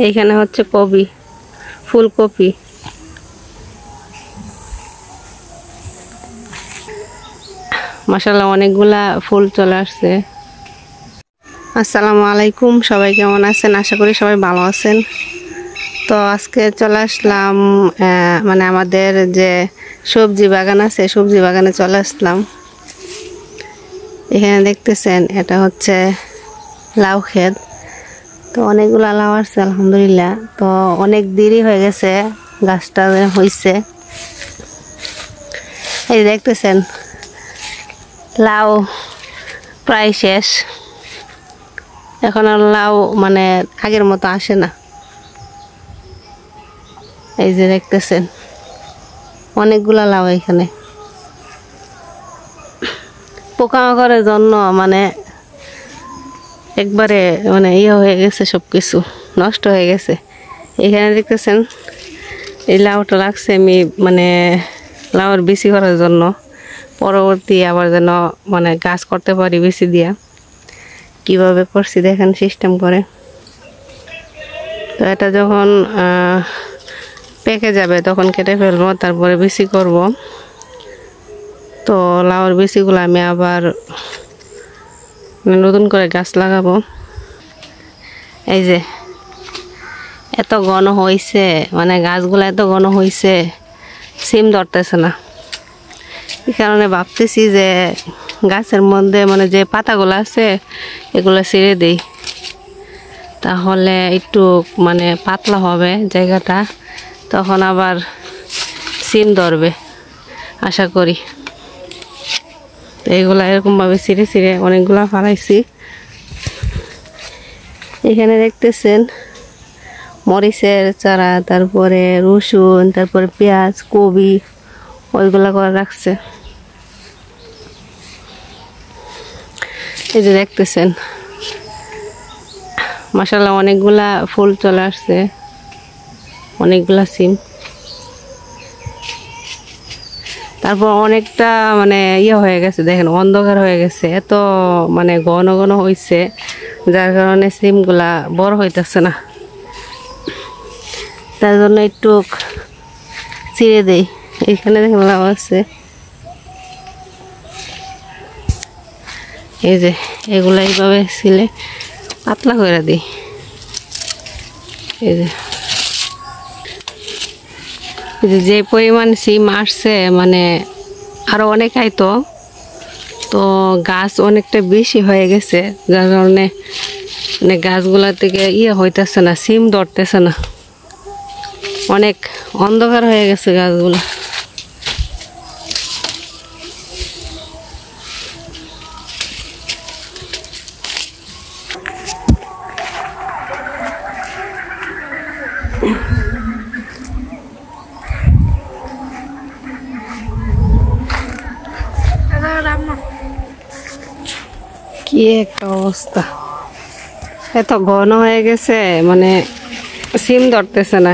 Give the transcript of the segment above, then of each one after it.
এইখানে হচ্ছে কপি, ফুলকপি। মাশাআল্লাহ অনেকগুলা ফুল চলে আসছে। আসসালামু আলাইকুম, সবাই কেমন আছেন? আশা করি সবাই ভালো আছেন। তো আজকে চলে আসলাম মানে আমাদের যে সবজি বাগান আছে, সবজি বাগানে চলে আসলাম। এখানে দেখতেছেন এটা হচ্ছে লাউ ক্ষেত। তো অনেকগুলা লাউ আসছে আলহামদুলিল্লাহ। তো অনেক দেরি হয়ে গেছে গাছটা হইছে। এই দেখতেছেন লাউ প্রায় শেষ। এখন আর লাউ মানে আগের মতো আসে না। এই যে দেখতেছেন অনেকগুলা লাউ এখানে। পোকামাকড়ের জন্য মানে একবারে মানে ইয়ে হয়ে গেছে, সবকিছু নষ্ট হয়ে গেছে। এখানে দেখতেছেন এই লাউটা লাগছে আমি মানে লাউর বেশি করার জন্য, পরবর্তী আবার যেন মানে গাছ করতে পারি বেশি দিয়া। কিভাবে করছি দেখেন সিস্টেম করে। তো এটা যখন পেকে যাবে তখন কেটে ফেলবো, তারপরে বেশি করব। তো লাউর বেশিগুলো আমি আবার নতুন করে গাছ লাগাবো। এই যে এত ঘন হয়েছে, মানে গাছগুলো এত ঘন হয়েছে, সিম ধরতেছে না। এই কারণে ভাবতেছি যে গাছের মধ্যে মানে যে পাতাগুলো আছে এগুলো ছিঁড়ে দিই, তাহলে একটু মানে পাতলা হবে জায়গাটা, তখন আবার সিম ধরবে আশা করি। এইগুলা এরকমভাবে ছিঁড়ে ছিঁড়ে অনেকগুলা ফালাইছি। এখানে দেখতেছেন মরিচের চারা, তারপরে রসুন, তারপরে পেঁয়াজ, কবি ওইগুলা করে রাখছে। এই যে দেখতেছেন মাশাআল্লাহ অনেকগুলা ফুল চলে আসছে, অনেকগুলা সিম। তারপর অনেকটা মানে ইয়ে হয়ে গেছে, দেখেন অন্ধকার হয়ে গেছে, এত মানে ঘন ঘন হয়েছে, যার কারণে সিমগুলা বড় হইতেছে না। তার জন্য একটু ছিঁড়ে দেই। এখানে দেখেন লাউ আছে, এই যে এগুলা এইভাবে ছিলে পাতলা করে দিই। এই যে পরিমাণ সিম আসছে মানে আরো অনেক আইতো, তো গাছ অনেকটা বেশি হয়ে গেছে, যার কারণে মানে গাছগুলা থেকে ইয়ে হইতেছে না, সিম ধরতেছে না, অনেক অন্ধকার হয়ে গেছে গাছগুলা। কি একটা অবস্থা, এত ঘন হয়ে গেছে মানে সিম ধরতেছে না।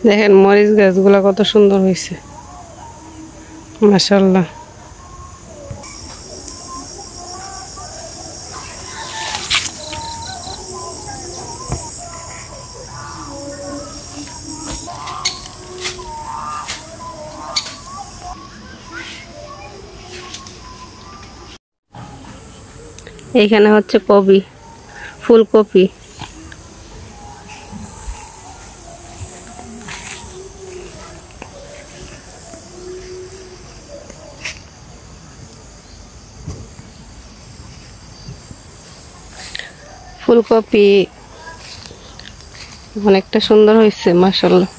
দেখেন মরিচ গাছগুলো কত সুন্দর হয়েছে, মাশাআল্লাহ। এইখানে হচ্ছে কপি, ফুলকপি। ফুলকপি অনেকটা সুন্দর হয়েছে, মাশাআল্লাহ।